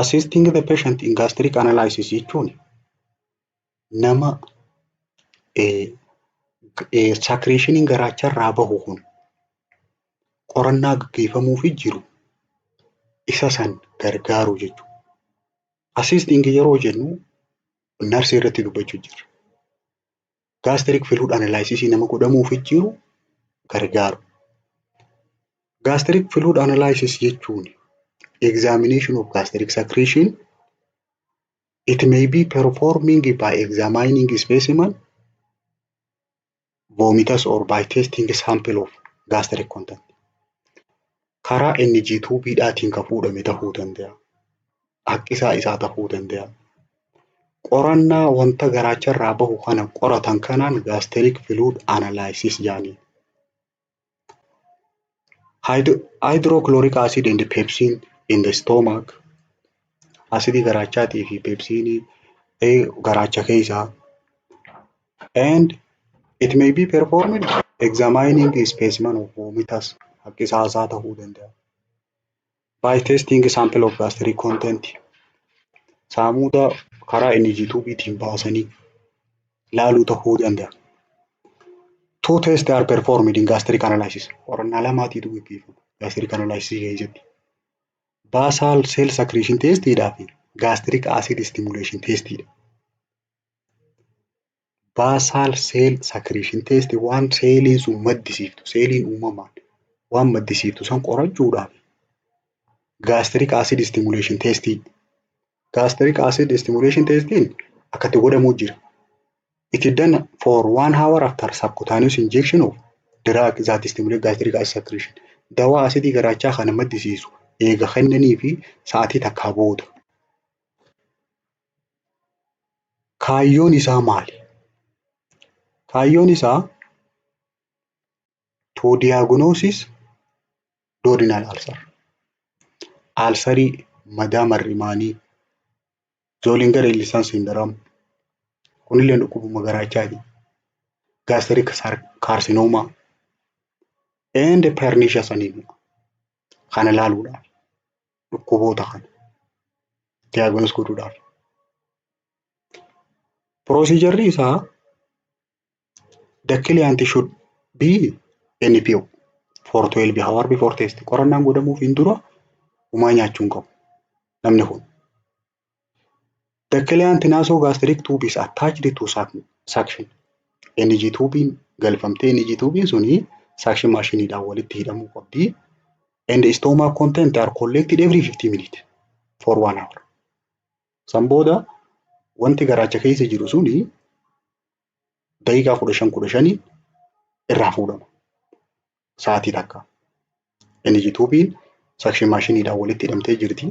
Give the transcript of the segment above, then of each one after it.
assisting the patient in gastric analysis jechuun nama secretionin garaacharraa bahu kun qorannaa gaggeeffamuufi jiru isa san gargaaru jechuudha. Assisting yeroo jennu narsii irratti dubbachuu jirra. Gastric fluid analysis nama godhamuufi jiru gargaaru. Gastric fluid analysis jechuun examination of gastric secretion. It may be performing by examining specimen, vomitus or by testing sample of gastric content. Karaa NG2-dhaatiin kan fuudhame ta'uu danda'a. Haqqisaa isaa ta'uu danda'a. Qorannaa wanta garaacharraa bahu kana qoratan kanaan gastric fluid analysis jedhanii. Hydrochloric acid and pepsin in the stomach. Asidii garaachaatii fi pepsinii garaacha keessaa. And it may be performed examining a specimen of vomitus. Haqqisaa isaa ta'uu danda'a. By testing sample of gastric content. Saamuda karaa NG2-tiin baasanii laaluu ta'uu danda'a. Two tests are performed in gastric analysis. Qorannaa lamaatiitu gaggeeffama gastric analysis keessatti. Basal cell secretion testidhaa fi gastric acid stimulation testidha. Basal cell secretion test waan seeliin sun maddisiiftu, seeliin uumamaan waan maddisiiftu san qorachuudhaaf gastric acid stimulation testii. Gastric acid stimulation testiin akkatti godhamuu jira. It is done for 1 hour after subcutaneous injection of drug that stimulate gastric acid secretion. Dawaa asidii garaachaa kana maddisiisu eega kennanii fi sa'aatii takkaa booda. Kaayyoon isaa maali? Kaayyoon isaa to diagnosis duodenal ulcer. Ulcerii madaa marrimaanii Zollinger Ellison syndrome. Kunillee dhukkubuma garaachaati. Gastric carcinoma and pernicious anemia. Kana laaluudhaaf dhukkuboota kana diagnose godhuudhaaf. Procedure isaa the client should be NPO for 12 hours before test. Qorannaan godhamuuf hin dura homaa nyaachuu hin qabu namni kun. The client nasogastric tube is attached to suction. NG2-biin galfamtee NG2-biin suni suction machineedhaan walitti hidhamuu qabdi. And the stomach content are collected every 50 minutes for 1 hour. San booda wanti garaacha keessa jiru suni daqiiqaa 15 irraa fuudhama. Sa'aatii takka. NG2-biin suction machineedhaan walitti hidhamtee jirti.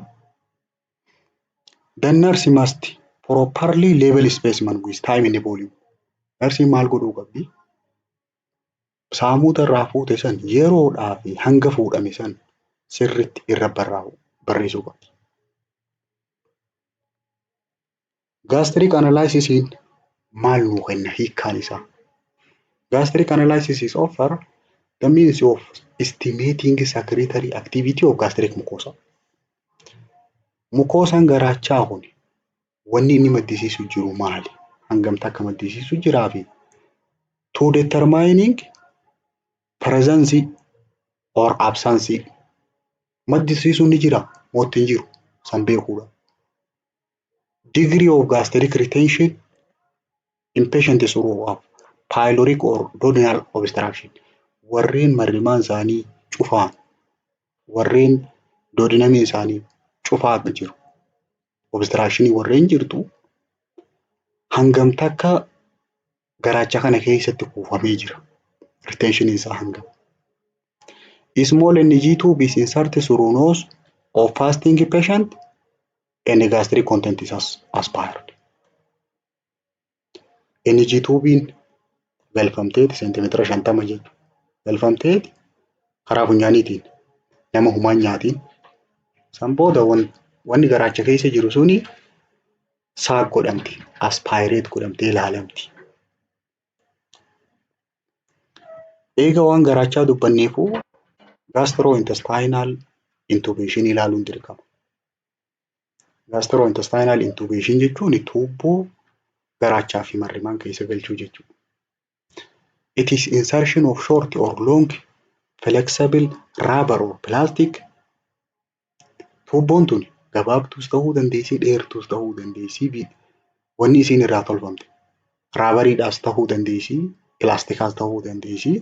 The nurse must properly label specimen with time in the volume. Nursiin maal godhuu qabdi? Saamuda irraa fuute san yeroodhaa fi hanga fuudhame san sirriitti irra barreessuu qabdi. Gastric analysisiin maal nuu kenna hiikkaan isaa? Gastric analysis is offer the means of estimating secretory activity of gastric mucosa. Mukoosaan garaachaa kun wanni inni maddisiisu jiru maali? Hangamta akka maddisiisu jiraa fi to determining presence or absence. Maddisiisuun ni jira moo hin jiru san beekuudha. Degree of gastric retention in patients through pyloric or duodenal obstruction. Warreen marrimaan isaanii cufaan, warreen duodenamiin isaanii cufaa jiru. Obstructionii warreen jirtu hangamta akka garaacha kana keessatti kuufamee jira. Retention isaa hangam. Small NG2 is inserted through nose of fasting patient and gastric content is aspired. NG2-biin galfamteeti seentimeetira 50 jechuudha. Galfamteeti karaa funyaaniitiin nama humaan nyaatiin san booda wanni garaacha keessa jiru suni saak godhamti, aspirate godhamtee ilaalamti. Eega waan garaachaa dubbanneefuu gastrointestinal intubation ilaaluun dirqama. Gastrointestinal intubation jechuun tuubboo garaachaa fi marrimaan keessa galchuu jechuudha. It is insertion of short or long flexible rubber or plastic. Tuubboon tun gabaabduus ta'uu dandeessi, dheertuus ta'uu dandeessi. Wanni isiin irraa tolfamte raabariidhaas ta'uu dandeessi, pilaastikaas ta'uu dandeessi.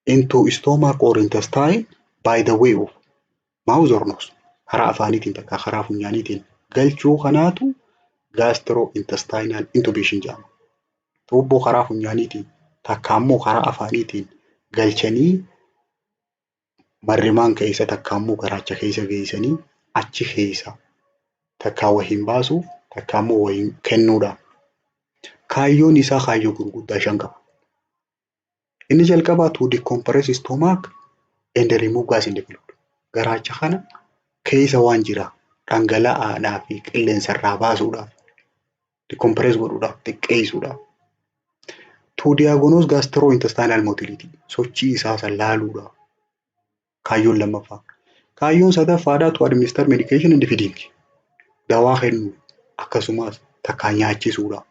Into stomach or intestine by the way of mouth or nose. Karaa afaaniitiin takka karaa funyaaniitiin galchuu kanaatu gastrointestinal intubation jedhama. Tuubboo karaa funyaaniitiin takka ammoo karaa afaaniitiin galchanii marrimaan keessa takka ammoo garaacha keessa geessanii achi keessa takka wahiin baasuuf takka ammoo wahiin kennuudha. Kaayyoon isaa kaayyoo gurguddaa 5 qaba. Inni jalqabaa to decompress stomach and remove gas in the fluid. Garaacha kana keessa waan jira dhangala'aadhaa fi qilleensa irraa baasuudhaaf decompress godhuudhaaf xiqqeessuudhaaf. To diagnose gastrointestinal motility sochii isaa laaluudhaaf. Kaayyoon lammaffaa. Kaayyoon sadaffaadhaa to administer medication and feeding. Dawaa kennuu akkasumas takka nyaachisuudhaaf.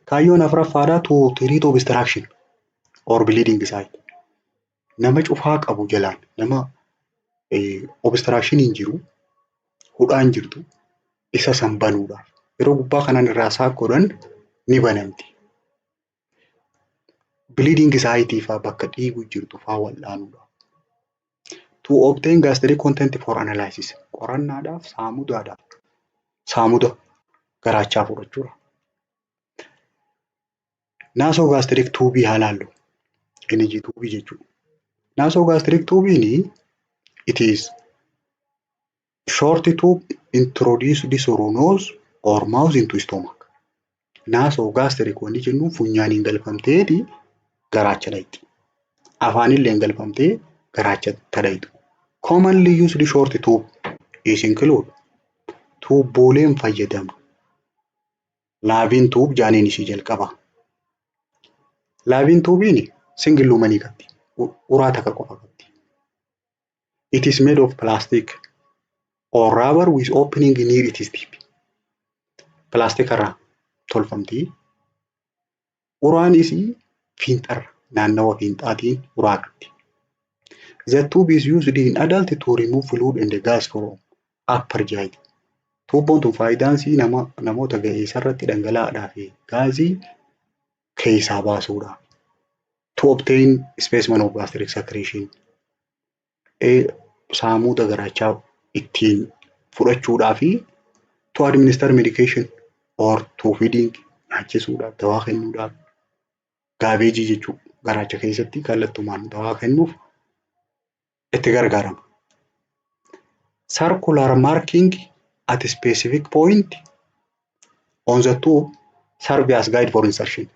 Kaayyoon afuraffaadhaa to treat obstruction or bleeding site. Nama cufaa qabu jalaan nama obstruction hin jiru hudhaan jirtu isa san banuudhaaf. Yeroo gubbaa kanaan irraa saaqoodhaan ni banamti. Bleeding site faa bakka dhiigu jirtu faa wal'aanuudhaaf. To obtain gastric content for analysis. Qorannaadhaaf saamuda garaachaa fudhachuudha. Nasogastric tube haa laallu. NG tube jechuudha. Nasogastric tube it is short tube introduced through nose or mouth into stomach. Nasogastric wanni jennu funyaaniin galfamteeti garaacha dhayti. Afaanillee galfamtee garaacha tadhaytu. Commonly used short tube is include tuubbooleen fayyadamnu. Laabin tube jaaniin ishii jalqaba. Laabin tuubiin single lumanii qabdi. Uraa takka qofa qabdi. It is made of plastic or rubber with opening near its tip. Plastic irraa tolfamti. Uraan isii fiinxarra naannawa fiinxaatiin uraa qabdi. The tube is used in adult to remove fluid and gas from upper GI. Tuubboon tun faayidaan isii namoota ga'eessa irratti dhangala'aadhaa fi gaazii keessaa baasuudha. To obtain specimen of gastric secretion. Saamuda garaachaa ittiin fudhachuudhaa fi to administer medication or to feeding nyaachisuudhaaf dawaa kennuudhaaf. Gaabeejii jechuun garaacha keessatti kallattumaan dawaa kennuuf itti gargaarama. Circular marking at a specific point on the tube serve as guide for insertion.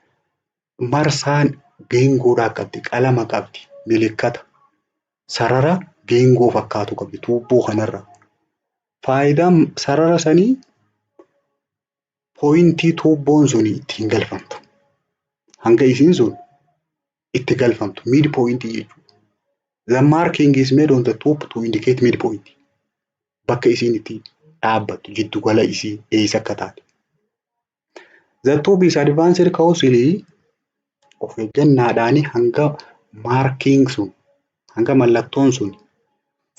Marsaan geengoodhaa qabdi, qalama qabdi, milikkata sarara geengoo fakkaatu qabdi tuubboo kanarra. Faayidaan sarara sanii pooyintii tuubboon suni ittiin galfamtu. Hanga isiin sun itti galfamtu mid pooyintii jechuudha. The marking is made on the tube to indicate midpoint. Bakka isiin itti dhaabbattu jiddu gala isii eessa akka taate. The tube is advanced causally of eeggannaadhaani hanga marking sun hanga mallattoon sun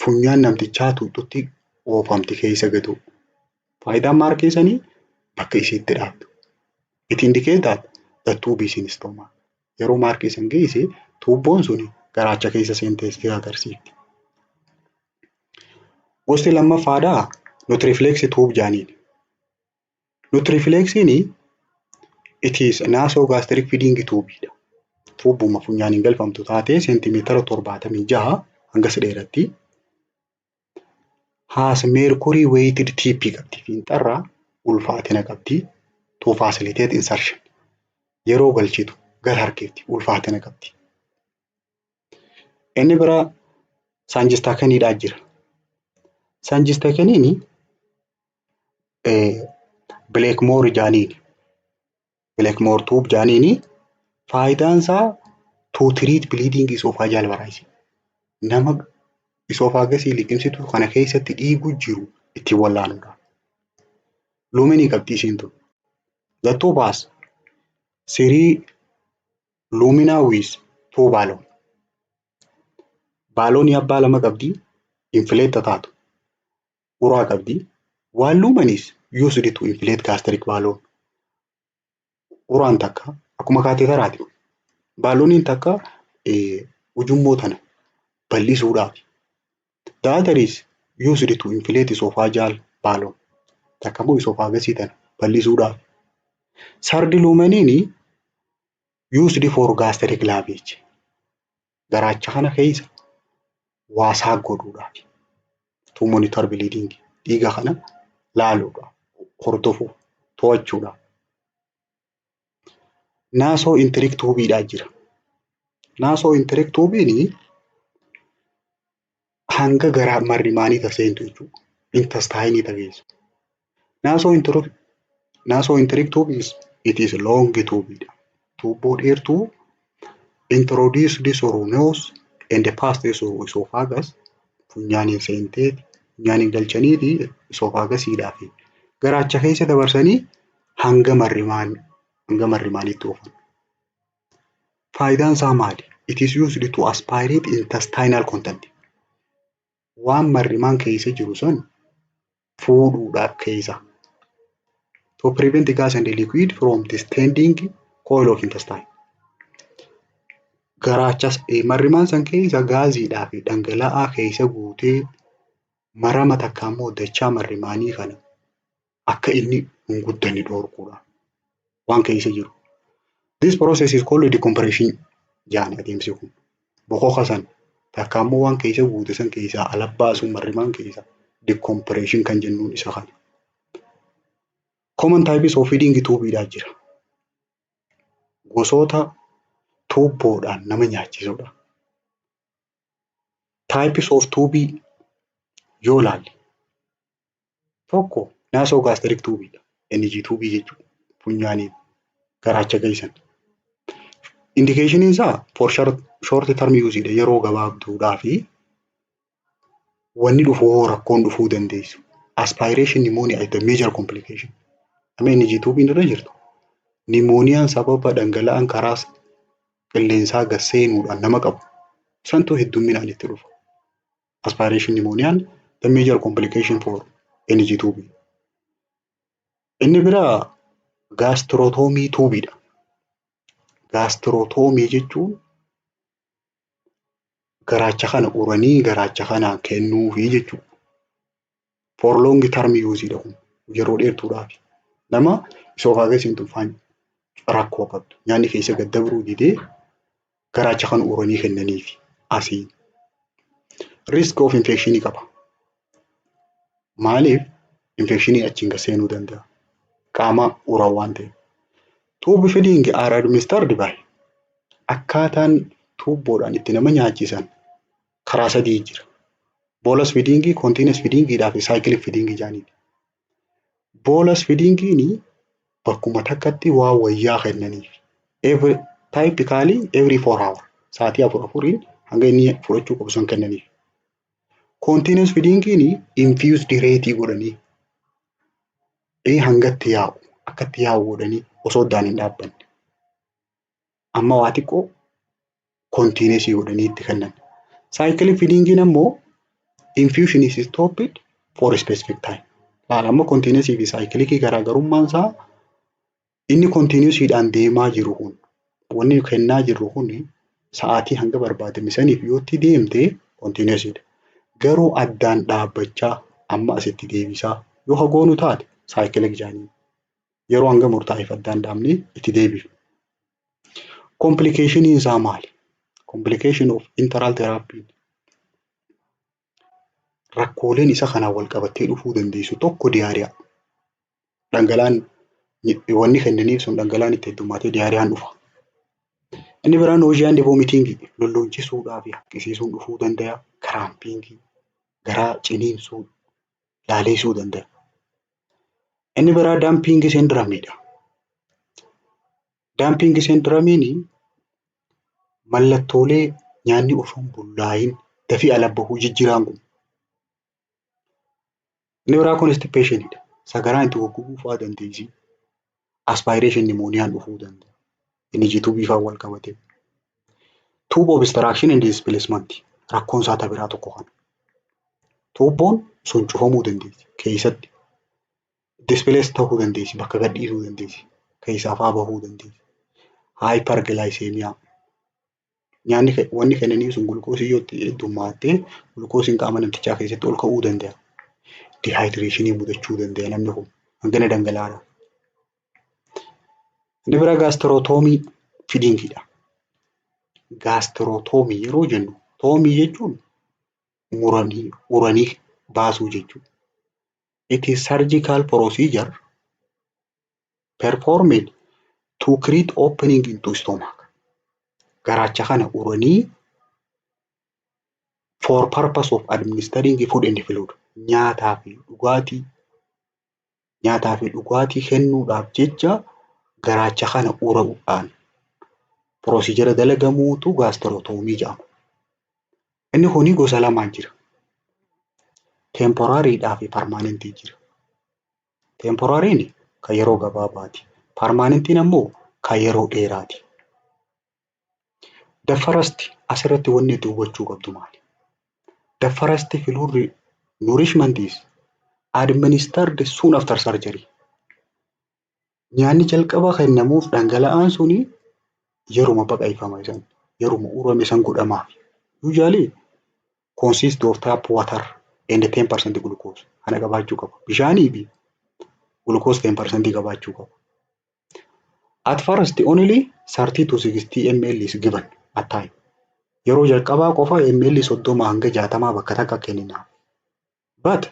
funyaan namtichaa tuuxutti oofamti keessa gatu. Faayidaan markii sanii bakka isiitti dhaabdu. It indicates that the tube is in stomach. Yeroo markii san geesse tuubboon suni garaacha keessa seentees agarsiifti. Gosti lammaffaadhaa nutriflex tube jaaniin. Nutriflexiin it is nasogastric feeding tube. Tuubbuma funyaaniin galfamtu taatee seentimeetira 76 hanga dheeratti. Has mercury weighted tip qabdi. Fiinxarraa ulfaatina qabdi. To facilitate insertion. Yeroo galchitu gar harkeetti ulfaatina qabdi. Inni biraa saanjistakaniidhaa jira. Saanjistakaniin Blackmore jaaniin. Blackmore tube jaaniin faayidaan isaa to treat bleeding esophageal varices. Nama esophagus liqimsitu kana keessatti dhiigu jiru itti wallaanuudha. lumenii qabdi isiin tun. The two bars three lumina with two balloon. Baaloonii abbaa lama qabdi, inflate taatu. Uraa qabdi. Waan lumanis used to inflate gastric balloon. Uraan takka akkuma kaateetaraati. Baalooniin takka ujummoo tana bal'isuudhaaf. The other is used to inflate esophageal balloon. Takka immoo esophageasii tana bal'isuudhaaf. Third lumeniin used for gastric lavage. Garaacha kana keessa waasaa godhuudhaaf. To monitor bleeding. Dhiiga kana laaluudhaaf, hordofuuf, to'achuudhaaf. Naasoo'interic tuubiidhaa jira. Naasoo'interic tuubiin hanga garaa marrimaanii taseentu jechuudha. Intestaayinii tageessu. Naasoo'interic tuubiis it is long tuubiidha. Tuubboo dheertuu introduced through nose and passed through esophagus. Funyaaniin seentee funyaaniin galchaniiti esophagasiidhaa fi garaacha keessa dabarsanii hanga marrimaaniitti oofan. Faayidaan isaa maali? It is used to aspirate intestinal content. Waan marrimaan keessa jiru san fuudhuudhaaf keessa. To prevent gas and liquid from distending coil of intestine. Garaachas marrimaan san keessa gaaziidhaa fi dhangala'aa keessa guutee marama takka immoo dachaa marrimaanii kana akka inni hin guddanne dhorkuudha. Waan keessa jiru. This process is called decompression jedhani adeemsi kun. Boqoqa san takka immoo waan keessa guute san keessaa ala baasuun marrimaan keessa decompression kan jennuun isa kana. Common types of feeding tuubiidhaa jira. Gosoota tuubboodhaan nama nyaachisudha. Types of tuubii yoo ilaalle tokko naasoogastric tuubiidha. NG tuubii jechuudha. Funyaaniin garaacha geessan. Indication isaa for short term use dha, yeroo gabaabduudhaa fi wanni dhufu rakkoon dhufuu dandeessu. Aspiration pneumonia is the major complication. Amma NG tuubiin irra jirtu pneumoniyaan sababa dhangala'aan karaa qilleensaa gad seenuudhaan nama qabu santu heddumminaan itti dhufa. Aspiration pneumoniaan the major complication for NG tuubii. Inni biraa gastrotomii tuubiidha. Gastrotomii jechuun garaacha kana uranii garaacha kana kennuufi jechuudha. For long term use dha kun yeroo dheertuudhaaf. Nama esophagasiin tulfaan rakkoo qabdu nyaanni keessa gad dabruu didee garaacha kana uranii kennaniifi asii. Risk of infection qaba. Maaliif infekshinii achiin gad seenuu danda'a? Qaama uraa waan ta'eef. Tube feeding are administered by. Akkaataan tuubboodhaan itti nama nyaachisan karaa sadii jira. Bolus feeding, continuous feeding fi cyclic feeding jedhaniiti. Bolus feeding bakkuma takkatti waa wayyaa kennaniif. Typically every 4 hours. Sa'aatii 4 hanga inni fudhachuu qabu san kennaniif. Continuous feeding infused rate godhanii hangatti yaa'u akkatti yaa'u godhanii osoo addaan hin dhaabbanne. Amma waa xiqqoo continuous godhanii itti kennan. Cyclic feeding ammoo infusion is stopped for a specific time. Amma continuous fi cyclic garaagarummaan isaa inni continuousdhaan deemaa jiru kun wanni kennaa jirru kun sa'aatii hanga barbaadame saniif yoo itti deemte continuousdha. Garuu addaan dhaabbachaa amma asitti deebisaa yoo hagoonu taate cyclic jedhanii yeroo hanga murtaa'eef addaan dhaabnee itti deebifna. Complication isaa maali? Complication of enteral therapy. Rakkooleen isa kanaan wal qabattee dhufuu dandeessu tokko diyaariyaa. Dhangala'aan wanni kennaniif sun dhangala'aan itti heddummaatee diyaariyaan dhufa. Inni biraan nausea and vomiting lolloonchisuudhaa fi haqqisiisuun dhufuu danda'a. Cramping garaa ciniinsuu laaleessuu danda'a. Inni biraa dumping syndromeedha. Dumping syndromiin mallattoolee nyaanni osoo hin bullaa'in dafii ala bahuu jijjiiraan kun. Inni biraa constipationidha. sagaraan itti goggoguu fa'aa dandeessi. Aspiration pneumoniaan dhufuu danda'a. Inni jituu bifaan wal qabatee. Tube obstruction and displacement rakkoon isaa biraa tokko kana. Tuubboon sun cufamuu dandeessi keessatti. Displace ta'uu dandeessi bakka gadhiisuu dandeessi. Keessaa fa'aa bahuu dandeessi. Hyperglycemia. Wanni kennanii sun gulukoosii yoo heddummaatee gulukoosiin qaama namtichaa keessatti ol ka'uu danda'a. Dehydration mudachuu danda'a namni kun hangana dhangala'aadha. Inni biraa gaastirootoomii fidiingiidha. Gaastirootoomii yeroo jennu toomii jechuun uranii baasuu jechuudha. It is surgical procedure performed to create opening into stomach. Garaacha kana uranii for purpose of administering food and fluid. Nyaataa fi dhugaatii kennuudhaaf jecha garaacha kana uruudhaan procedure dalagamuutu gaastirootoomii jedhama. Inni kuni gosa lamaan jira. Temporaryidhaa fi permanentii jira. Temporariin kan yeroo gabaabaati. Permanentiin ammoo kan yeroo dheeraati. The first asirratti wanni itti hubachuu qabdu maali? The first fluid nourishment is administered soon after surgery. Nyaanni jalqaba kennamuuf dhangala'aan suni yeruma baqaqfama isan yeruma urame san godhamaaf. Usually consist of tap water and 10% glucose. Kana qabaachuu qaba. Bishaanii fi glucose 10% qabaachuu qaba. At first only 30 to 60 ml is given at time. Yeroo jalqabaa qofa ml 30 hanga 60 bakka takka kennina. But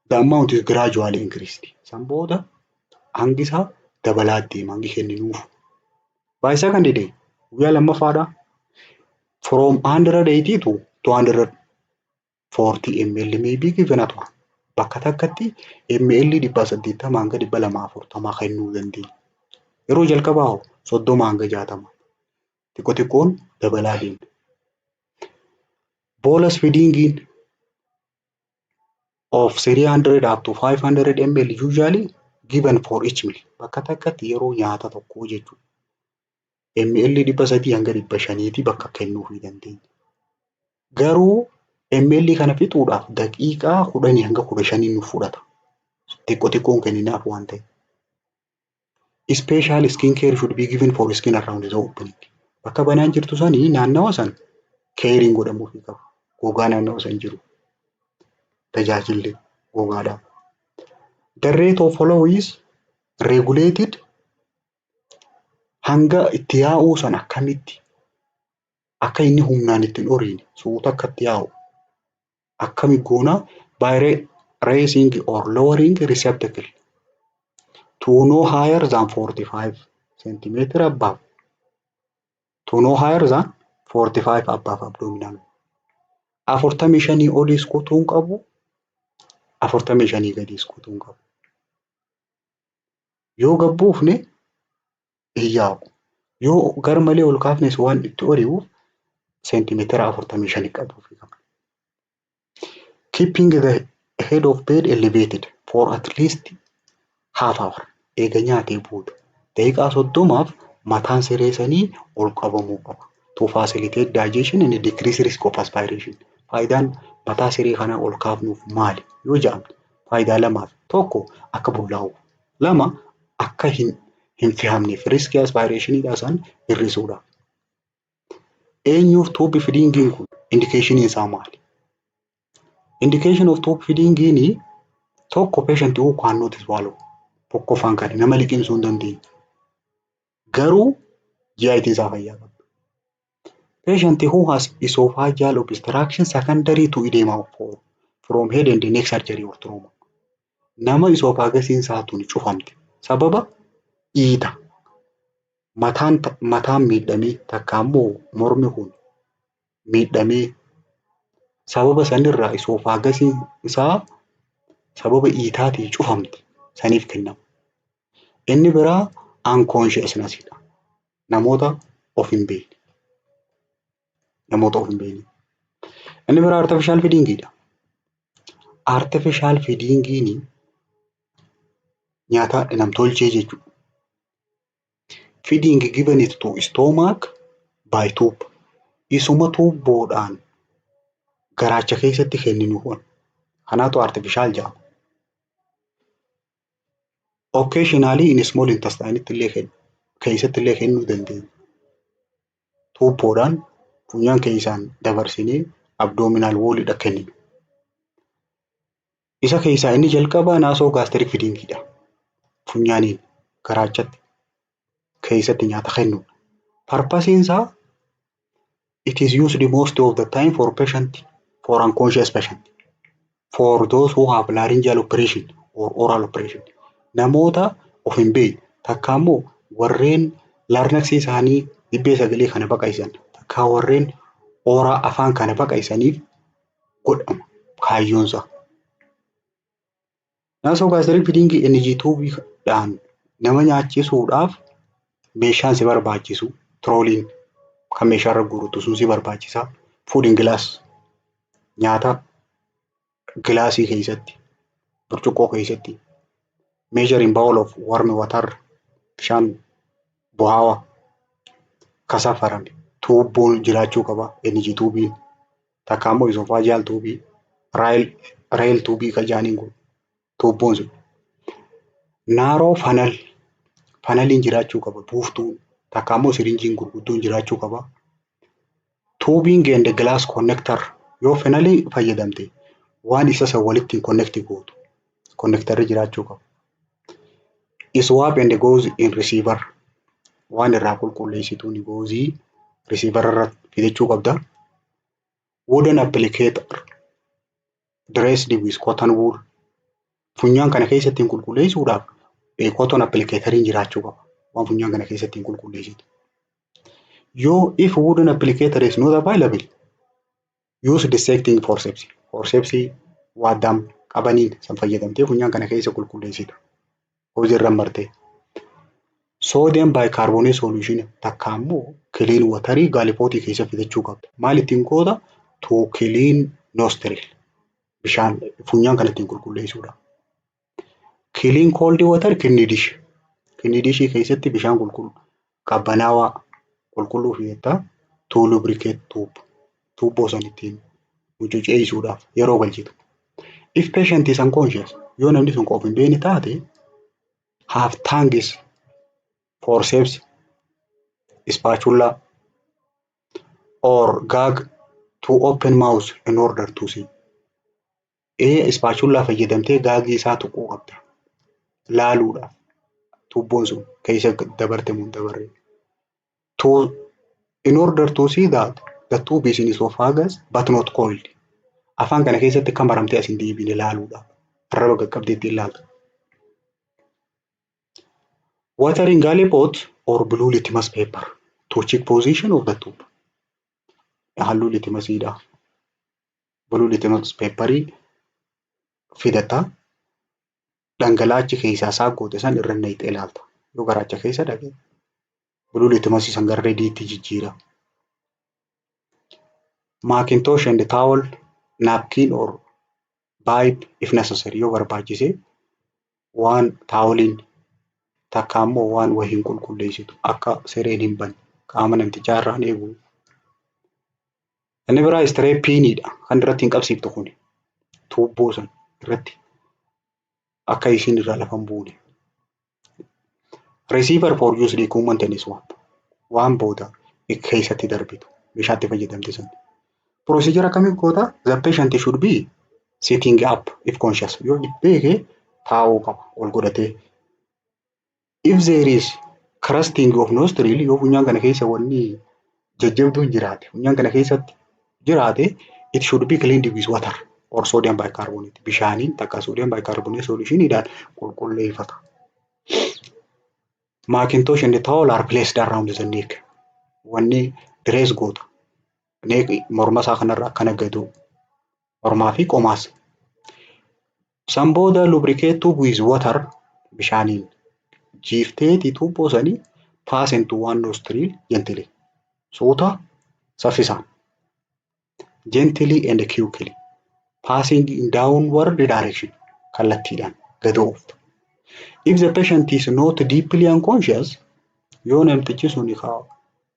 the amount is gradually increased. San booda hangi isaa dabalaa deema hangi kenninuuf. By second day guyyaa lammaffaadha. From 180 to 240 ml may be given at one. Bakka takkatti ml 180 hanga 240 kennuu dandeenya. Yeroo jalqabaa 30 hanga 60. Xiqqoon dabalaa deema. Bolus feeding of 300 up to 500 ml usually given for each meal. Bakka takkatti yeroo nyaata tokkoo jechuudha. ml 300 hanga 500 bakka kennuu dandeenya. Garuu ml kana fixuudhaaf daqiiqaa 10 hanga 15 nuuf fudhata. Xiqqoon kenninaaf waan ta'eef. Special skin care should be given for skin around the opening. Bakka banaan jirtu sanii naannawa san caring godhamuufii qaba. Gogaa naannawa san jiru. Tajaajilli gogaadhaaf. The rate of flow is regulated hanga itti yaa'uu san akkamitti akka inni humnaan ittiin horiine suuta akka itti yaa'u akkami goona by raising or lowering receptacle to no higher than 45 centimeter above. To no higher than 45 above abdominal. 45 oliis kutuun qabu 45 gadiis kutuun qabu. Yoo gabbuufne iyyaa'u. Yoo garmalee ol kaafnes waan itti horiiwuuf centimeter 45 qabuufi qaba. Keeping the head of bed elevated for at least half hour. Eega nyaatee booda daqiiqaa 30 mataan siree sanii ol qabamuu qaba. To facilitate digestion and decrease risk of aspiration. Faayidaan mataa siree kana ol kaafnuuf maali? Yoo jedhamne faayidaa lamaaf. Tokko akka bullaa'u. Lama akka hin fe'amneef riskii aspirationidhaa san hir'isuudha. Eenyuuf tube feeding kun indication isaa maali? Indication of tube feeding tokko patient who cannot swallow. Tokkoffaan kan nama liqimsuu hin dandeenye. Garuu GIT isaa fayyaa qaba. Patient who has esophageal obstruction secondary to edema from head and neck surgery or trauma. Nama esophagasiin isaatuun cufamte sababa dhiita. Mataan miidhamee takka ammoo mormi kun miidhamee sababa sanirraa esophagasiin isaa sababa dhiitaatiin cufamte saniif kennama. Inni biraa unconsciousnessidha. Namoota of hin beekne. Inni biraa artificial feedingidha. Artificial feeding nyaata namtolchee jechuudha. Feeding given it to stomach by tube. Isuma tuubboodhaan garaacha keessatti kenninuuf kanaatu artificial jedhama. Occasionally in small intestine keessatti illee kennuu dandeenya. Tuubboodhaan funyaan keessaan dabarsinee abdominal wall'dha kenninu. Isa keessaa inni jalqabaa nasogastric feedingidha. Funyaaniin garaachatti keessatti nyaata kennuudha. Purpose isaa it is used most of the time for unconscious patient. For those who have laryngeal operation or oral operation. Namoota of hin beekne takka immoo warreen larynx isaanii dibbee sagalee kana baqaysan takka warreen ooraa afaan kana baqaysaniif godhama kaayyoonsa. Nasogastric feeding energy tuubiidhaan nama nyaachisuudhaaf meeshaan si barbaachisu trooliin kan meeshaarra guurutu sun si barbaachisa. Fooding glass nyaata gilaasii keessatti burcuqqoo keessatti measuring bowl of warm water bishaan bu'aawaa kasafarame tuubboon jiraachuu qaba. Energy tuubiin takka immoo esophageal tuubii rail tuubii kajaaniin kun tuubboon sun narrow fanaliin jiraachuu qaba. Buuftuun takka immoo sirinjiin gurguddoon jiraachuu qaba. Tubing and glass connector yoo fanalii fayyadamte waan isa walitti connect gootu connector jiraachuu qaba. Swab and goes in receiver waan irraa qulqulleessituun goozii receiver irratti fidachuu qabda. Wooden applicator dressed with cotton wool funyaan kana keessatti qulqulleessuudhaaf cotton applicatorin jiraachuu qaba. Waan funyaan kana keessatti qulqulleessitu. If wooden applicator is not available, use dissecting forceps. Forceps waadam qabaniin san fayyadamtee funyaan kana keessa qulqulleessitu. Hojirra martee. Sodium bicarbonate solution takka immoo clean water gaalipootii keessa fidachuu qabda. Maal ittiin goota? To clean nostril. Bishaan funyaan kana ittiin qulqulleessuudha. Clean cold water kidney dish. Kidney dish keessatti bishaan qabbanaawaa qulqulluu fidetta. To lubricate tube. Tuubboo san ittiin mucuceessuudhaaf yeroo galchitu. If patient is unconscious, yoo namni sun qofa hin beekne taate have tongues, forceps, spatula or gag to open mouth in order to see. Spatula fayyadamtee gaagii isaa tuquu qabda. Laaluudhaaf tuubboon sun keessa dabarte mun dabarre. In order to see that the tube is in esophagus but not cold. Afaan kana keessatti kan baramtee asin deebine laaluudhaaf. Arraba qaqqabdeetti ilaalta. Watering gallipot or blue litmus paper to check position of the tube. Halluu litmasiidha. Blue litmus paperii fidata dhangalaachi keessaa saaqoote san irra naqxee ilaalta. Yoo garaacha keessa dhaqe blue litmus san gara reediitti jijjiira. Macintosh and towel, napkin or pipe if necessary yoo barbaachise waan taawoliin takka immoo waan wahiin qulqulleessitu akka sireen hin banne qaama namtichaa irraan eegu. Inni biraa streppiinidha kan irratti hin qabsiiftu kun tuubboo san irratti akka isiin irraa lafa hin buune. Receiver for use equipment and swap waan booda keessatti darbitu meeshaatti fayyadamte san. Procedure akkamiin goota? The patient should be sitting up if conscious. Yoo beeke taa'uu qaba ol godhatee. If there is crusting of nostril yoo funyaan kana keessa wanni jajjabduun jiraate funyaan kana keessatti jiraate it should be cleaned with water or sodium bicarbonate. Bishaaniin takka sodium bicarbonate solutioniidhaan qulqulleeffata. Macintosh and towel are placed around the neck. Wanni dress goota. Neck morma isaa kanarra akka nagadu mormaa fi qomaas. San booda lubricate tube with water bishaaniin jiifteeti tuubboo sanii pass into one nostril gently. Suuta saffisaan. Gently and quickly. Passing in downward direction kallattiidhaan gad ooftu. If the patient is not deeply unconscious, yoo namtichi suni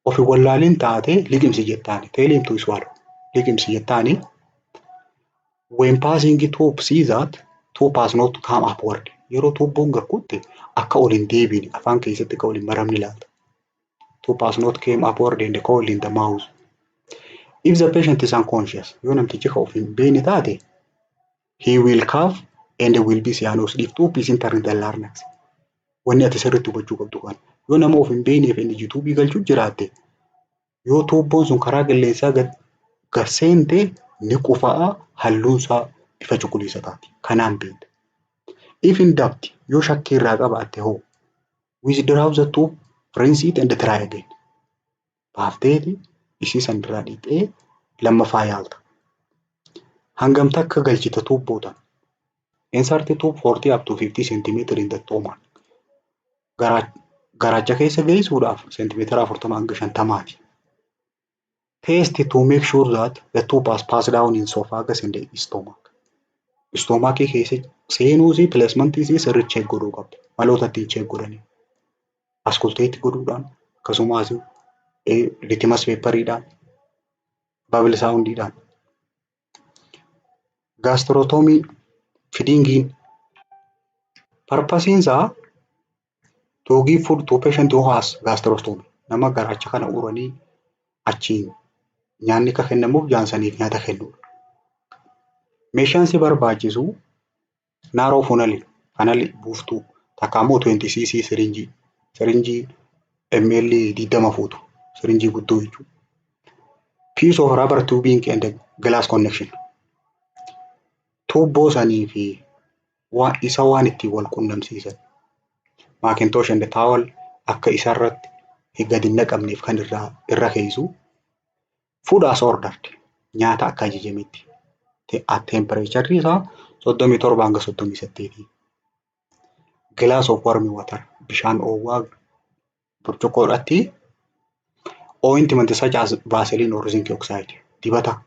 ofi wallaalin taate liqimsi jettaani. Tell him to swallow. Liqimsi jettaani. When passing tube see that tube has not come upward. Yeroo tuubboon garkutte akka ol hin deebine afaan keessatti akka ol hin maramne ilaalta. Tube has not came upward and coil in the mouth. If the patient is unconscious, yoo namtichi of hin beekne taate, he will cough and will be cyanosis. If tube is entering the larynx. Wanni ati sirriitti hubachuu qabdu kana. Yoo nama of hin beekneef inni tuubii galchuu jiraatte, yoo tuubboon sun karaa qilleensaa gad seente ni qufaa halluun isaa bifa cuquliisa taati. Kanaan beekta. If in doubt, yoo shakkii irraa qabaatte hoo withdraw the tube, rinse it and try again. Baafteeti isii san irraa dhiqxee lammaffaa yaalta. Hangam takka galchita tuubbootaan. Insert tube 40 up to 50 cm in the stomach. Garaacha keessa geessuudhaaf seentimeetira 40 hanga 50ti. Test to make sure that the tube has passed down in esophagus and the stomach. Stomach keessa seenuusi placement isii sirriitti check godhuu qabdu. Maloota ittiin check godhanii. Askulteetti godhuudhaan akkasumas litmus paperidhaan bubble soundiidhaan. Gastrostomy feedingiin purpose isaa to give food to patient who has gastrostomy. Nama garaacha kana uranii achiin nyaanni akka kennamuuf jaansaniif nyaata kennuudha. Meeshaan si barbaachisu narrow funnel buuftuu takka immoo 20cc sirinjii. Sirinjii ml 20 fuutu. Sirinjii guddoo jechuudha. Piece of rubber tubing and glass connection. Tuubboo sanii fi isa waan ittiin wal qunnamsiisan. Macintosh and towel akka isarratti gadi hin naqamneef kan irra keessu. Food as ordered. Nyaata akka ajajametti. At temperature isaa 37 hanga 38. Glass of warm water. Bishaan oowwaa burcuqqoodhaatti. Ointment such as Vaseline or zinc oxide. Dibata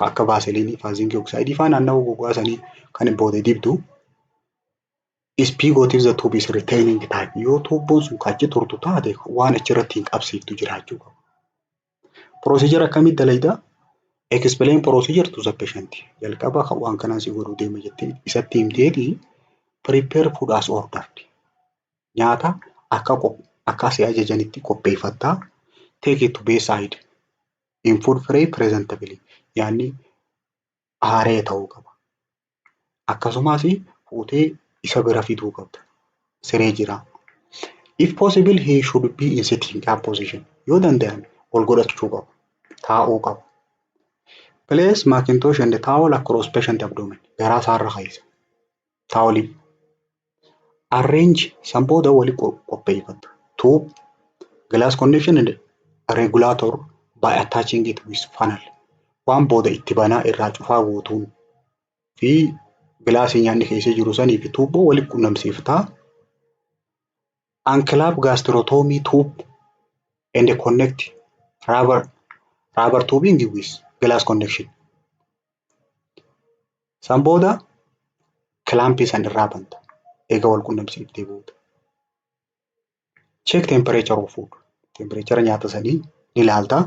akka Vaseline fi zinc oxide faan naannoo gogaasanii kan boode dibdu. Spigot if the tube is retaining type. Yoo tuubboon sun kachi turtu taate waan achirratti hin qabsiiftu jiraachuu qaba. Procedure akkamitti dalayda? Explain procedure to the patient. Jalqaba waan kanaan si godhuu deema jettee isatti himteeti prepare food as ordered. Nyaata akka si ajajanitti qopheeffattaa. Take it to bedside. In food tray presentably. Yaani haaree ta'uu qaba. Akkasumas fuutee isa bira fiduu qabda. Siree jira. If possible, he should be in sitting position. Yoo danda'an ol godhachuu qaba. Taa'uu qaba. Place Macintosh and towel across patient abdomen. Garaa isaarra keessa. Towel. Arrange sanbooda wali qopheeffata. Tube, glass connection and regulator by attaching it with funnel. Waan booda itti banaa irraa cufaa guutuun fi gilaasii nyaanni keessa jiru sanii fi tuubboo wali qunnamsiiftaa. Unclap gastrostomy tube and connect rubber tubing with glass connection. Sanbooda clamp san irraa banta. Eega wal qunnamsiiftee booda. Check temperature of food. Temperature nyaata sanii ni ilaalta.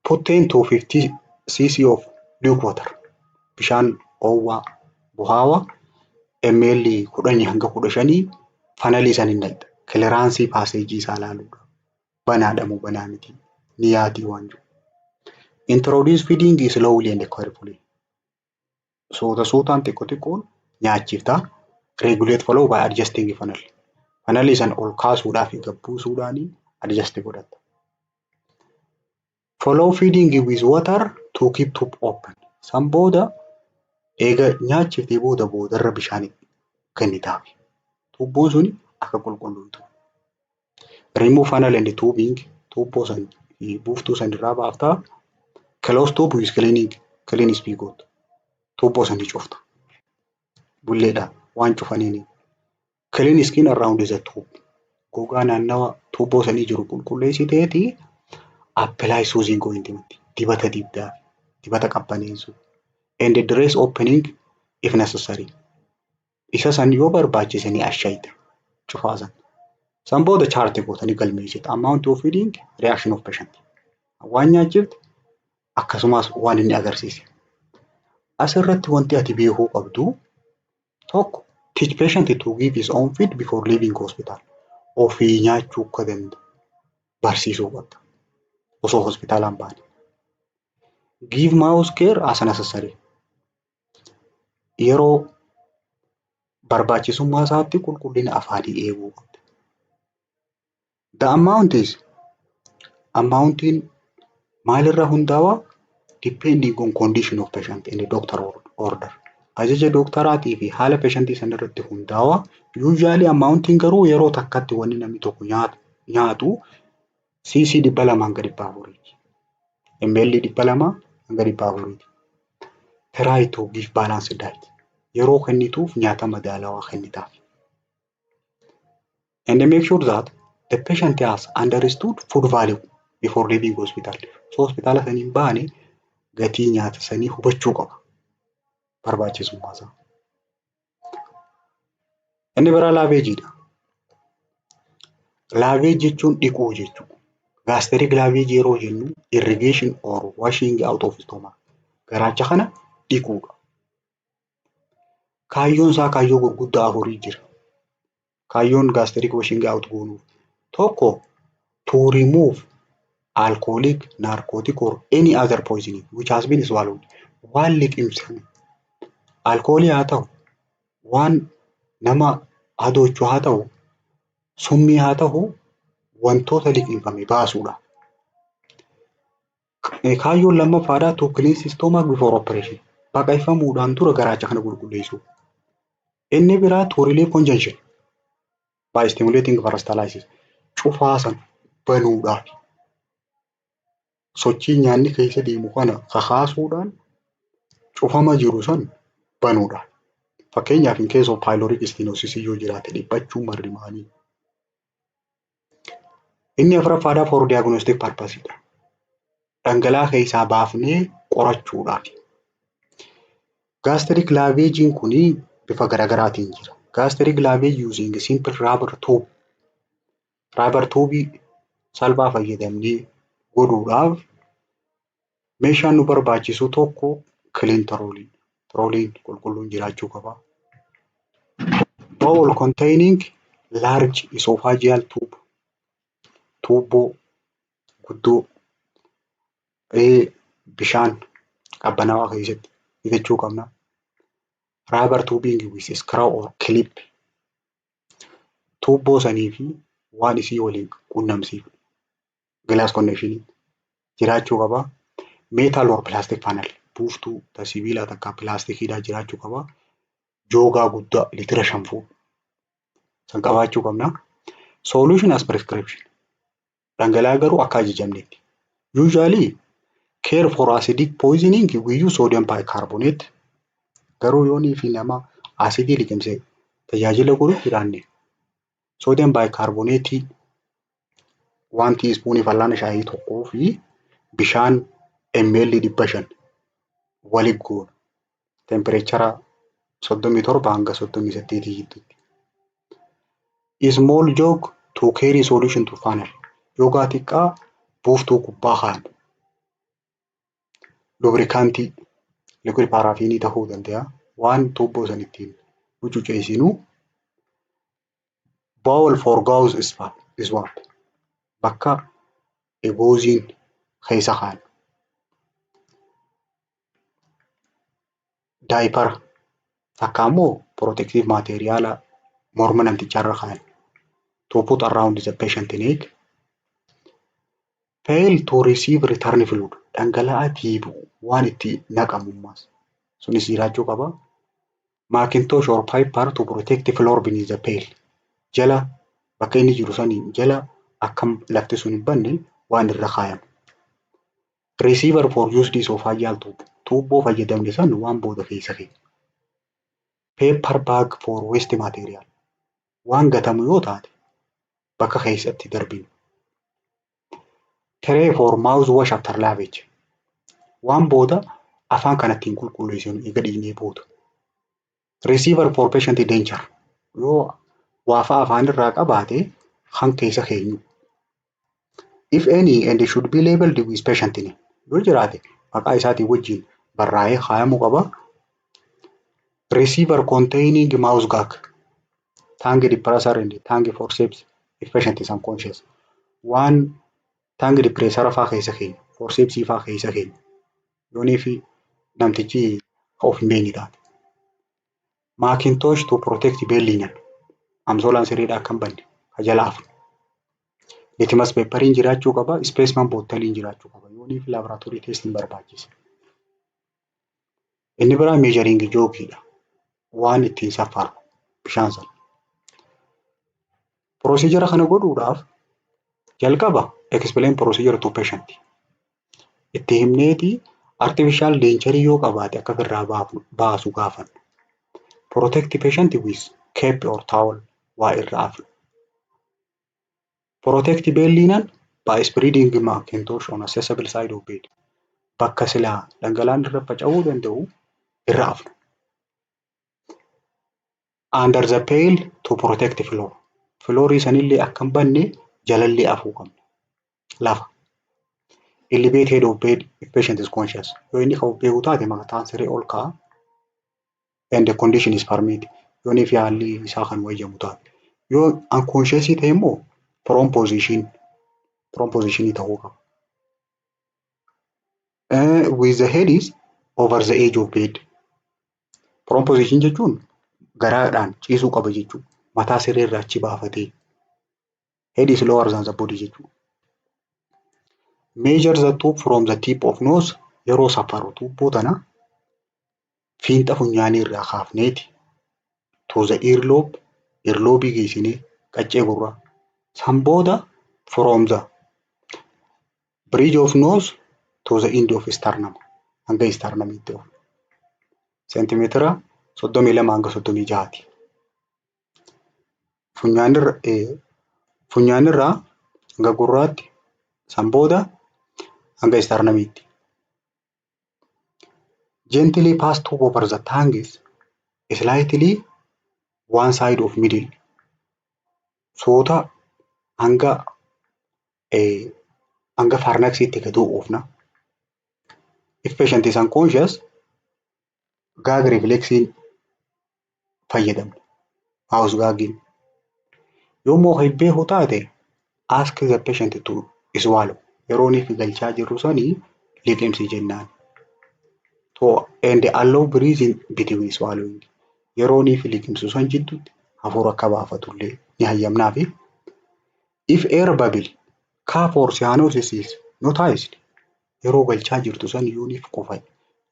Put 10 to 50 cc of luke water. Bishaan oowwaa buhaawaa ml 10 hanga 15 funnel san hin naqxa. Clearance passage isaa ilaaluudha. Banaadhamu banaa miti. Ni yaatii waan jiru. Introduce feeding slowly and carefully. Suutaan xiqqoon nyaachiftaa. Regulate follow by adjusting funnel. Funnel san ol kaasuudhaaf gabbuusuudhaani adjust godhata. Follow feeding with water to keep tube open. San booda eega nyaachiftee boodarra bishaan kennitaaf. Tuubboon suni akka qulqulluutu. Remove funnel and tubing. Tuubboo san buuftuu san irraa baaftaa. Close tube with clean spigot. Tuubboo san cufta. Bulleedha waan cufaniini. Clean skin around the tube. Gogaa naannawa tuubboo sanii jiru qulqulleessiteeti. Apply soothing ointment. Dibata dibdaa. Dibata qabbaneessu. And dress opening if necessary. isa san yoo barbaachise ni ashayita cufaa san. San booda chaartii gootanii galmeessita. Amount of feeding, reaction of patient. Waan nyaachifte akkasumas waan inni agarsiise. Asirratti wanti ati beekuu qabdu tokko teach patient to give his own feed before leaving hospital. Ofii nyaachuu akka danda'u barsiisuu qabda osoo hospitaalaan baane. Give mouse care as necessary. Yeroo barbaachisummaa isaatti qulqullina afaanii eeguu qabda. The amountiin maalirra hundaa'aa? Depending on condition of patient and the doctor order. Ajaja dooktaraatii fi haala patientii san irratti hundaa'aa. Usually amountiin garuu yeroo takkatti wanni namni tokko nyaatu cc 200 hanga 400 ml 200 hanga 400. Try to give balanced diet. Yeroo kennituuf nyaata madaalawaa kennitaaf. And make sure that the patient has understood food value before leaving hospital. So hospitaala saniin baane gatii nyaata sanii hubachuu qaba. Barbaachisummaa isaa. Inni biraa laaveejiidha. Laaveej jechuun dhiquu jechuudha. Gastric lavage yeroo jennu irrigation or washing out of stomach. Garaacha kana dhiquudha. Kaayyoon isaa kaayyoo gurguddaa afurii jira. Kaayyoon gastric washing out goonuuf tokko to remove alcoholic, narcotic or any other poisoning which has been swallowed. Waan liqimsame alkoolii haa ta'u, waan nama adoochuu haa ta'u, summii haa ta'u, wantoota liqimfame baasuudha. Kaayyoon lammaffaadhaa to cleanse stomach before operation. Baqayfamuudhaan dura garaacha kana qulqulleessuu. Inni biraa to relieve congestion by stimulating peristalsis. Cufaa san banuudhaaf. Sochii nyaanni keessa deemu kana kakaasuudhaan cufama jiru san banuudhaan. Fakkeenyaaf in case of pyloric stenosis yoo jiraate dhiphachuu marrimaanii. Inni afuraffaadhaa for diagnostic purpose. Dhangala'aa keessaa baafnee qorachuudhaaf. Gastric lavage kuni bifa garaagaraatiin jira. Gastric lavage using simple rubber tube. Rubber tube salphaa fayyadamnee godhuudhaaf meeshaan nu barbaachisu tokko clean trolley. Trolley qulqulluun jiraachuu qaba. Bowl containing large esophageal tube. Tuubboo guddoo bishaan qabbanaawaa keessatti hidhachuu qabna. Rubber tubing with screw or clip. Tuubboo sanii fi waan isii waliin qunnamsiisu. Glass connection jiraachuu qaba. Metal or plastic panel. Buuftuu sibiilaa takka pilaastikiidhaa jiraachuu qaba. Joogaa guddaa litira 5 san qabaachuu qabna. Solution as prescription. Dhangala'aa garuu akka ajajamnetti. Usually care for acidic poisoning we use sodium bicarbonate. Garuu yoonii fi nama asidii liqimsee tajaajila godhu jiraanne. Sodium bicarbonate 1 teaspoon fal'aana shaayii tokkoo fi bishaan ml 500 waliin goona. Temperature 37 hanga 38 gidduutti. Small jug to carry solution to funnel. Joogaa xiqqaa buuftuu gubbaa kaa'an. Lubricantii liquid paraffin ta'uu danda'a. Waan tuubboo san ittiin huccuceessinu. Bowl for gauze swab. Bakka egooziin keessa kaa'an. Diaper takka immoo protective material morma namticharra kaa'an. To put around the patient neck. Fail to receive return fluid. Dhangala'aa deebi'u waan itti naqamummaas. Sunis jiraachuu qaba. Macintosh or paper to protect the floor beneath the pail. Jala bakka inni jiru saniin jala akkam lafti sun hin banne waan irra kaayamu. Receiver for used esophageal tube. Tuubboo fayyadamne san waan booda keessa keenya. Paper bag for waste material. Waan gatamu yoo taate bakka keessatti darbinu. Tray for mouth wash after lavage. Waan booda afaan kanattiin qulqulleessinu eega dhiqnee booda. Receiver for patient danger. Yoo waafa afaan irraa qabaate kan keessa keenyu. If any and should be labeled with patient name. Yoo jiraate maqaa isaatiin wajjin barraa'ee kaa'amuu qaba. Receiver containing mouse gag, tongue depressor and tongue forceps if patient is unconscious. Waan tongue depressor fa'aa keessa keenyu, forceps fa'aa keessa keenyu. Yoonii fi namtichi of hin beekne taate. Macintosh to protect bellinyan. Amsoolaan sirriidhaa kan banne jalaaf. Litmus paaperiin jiraachuu qaba, specimen bottaliin jiraachuu qaba. Yoonii fi laboratory testiin barbaachisa. Inni biraa measuring joogiidha. Waan ittiin safaru bishaan sana. Procedure kana godhuudhaaf jalqaba explain procedure to patient. Itti himneeti artificial danger yoo qabaate akka irraa baasu gaafan. Protect patient with cape or towel waa irraa afu. Protect bellinaan by spreading Macintosh on accessible side of bed. Bakka silaa dhangala'aan irra faca'uu danda'u irra afna. Under the pail to protect floor. Floorii sanillee akka hin banne jalallee afuu qabna. Lafa. Elevate head of bed if patient is conscious. Yoo inni kan beeku taate mataan siree ol ka'a. And the condition is permit. Yoonii fi haalli isaa kan wayyamu taate. Yoo unconscious ta'e immoo prone position ta'uu qaba. With the head is over the edge of bed. Prone position jechuun garaadhaan ciisuu qaba jechuudha. Mataa siree irraa achi baafatee. Head is lower than the body jechuudha. Measure the tube from the tip of nose. Yeroo safaru tuubboo tana fiinxa funyaanii irraa kaafneeti. To the earlobe geessinee qaccee gurraa. San booda from the bridge of nose to the end of sternum. Hanga sternamitti of. Seentimeetira 32 hanga 36. Funyaanirraa hanga gurraatti san booda hanga sternamitti. Gently pass tube over the tongue slightly one side of middle. Soota hanga farnaxiitti gad oofna. If patient is unconscious, gag reflexiin fayyadamna. Mouse gagging. Yoommoo kan beeku taate ask the patient to swallow. Yeroonii fi galchaa jirru sanii liqimsi jennaan. And allow breathing between swallowing. Yeroonii fi liqimsu san jidduutti hafuura akka baafatullee ni hayyamnaafi. If air bubble, cough or cyanosis is noticed. Yeroo galchaa jirtu san yoonii fi qufai.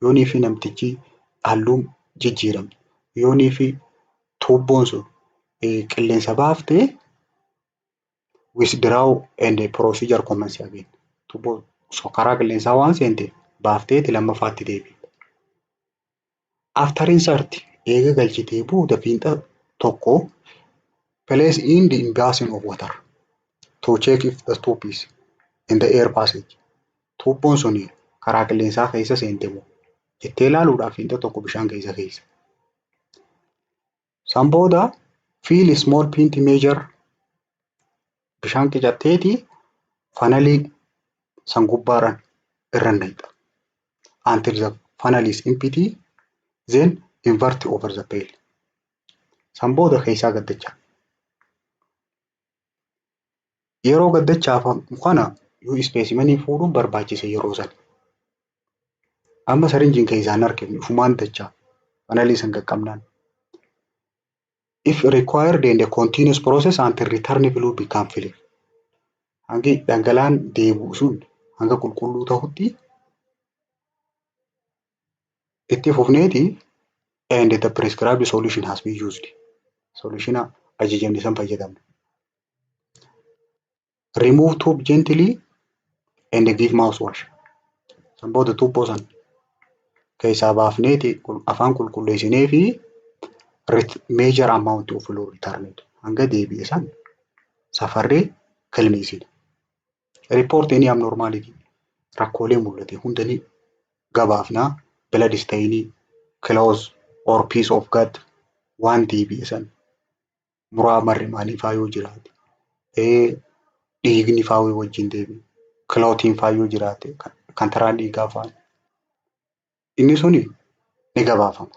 Yoonii fi namtichi halluun jijjiiramne. Yoonii fi tuubboon sun qilleensa baaftee withdraw and procedure commence again. Tuubboo karaa qilleensaa waan seente baafteeti lammaffaatti deebi'e. After insert eega galchitee booda fiinxa tokko place in the basin of water to check if the tube is in the air passage. Tuubboon suni karaa qilleensaa keessa seente moo jettee ilaaluudhaaf fiinxa tokko bishaan keessa. San booda fill small pint measure bishaan qicatteeti funnelii san gubbaarran irra naqxa. Until the funnel is empty, then invert over the pail. San booda keessaa gaddachaa. Yeroo gaddachaafamu kana yoo specimenii fuudhuun barbaachisa yeroo san. Amma sarinjiin keessaan arginu ufumaan dachaa funnelii san qaqqabnaan. If required in the continuous process until return fluid become clear. Hangi dhangala'aan deebi'u sun hanga qulqulluu ta'utti itti fufneeti and the prescribed solution has been used. Solution ajajamne san fayyadamna. Remove tube gently and give mouthwash. San booda tuubboo san keessaa baafneeti afaan qulqulleessinee fi measure amount of fluid returned. Hanga deebi'e san safarree galmeessina. Report any abnormality. Rakkoolee mul'ate hundanii gabaafnaa blood stain, close or piece of gut waan deebi'e sana muraa marri maaliifaa yoo jiraate dhiigni faa wajjin deebi'e kilootiin faa yoo jiraate kan taraan dhiigaa fa'aa inni suni ni gabaafama.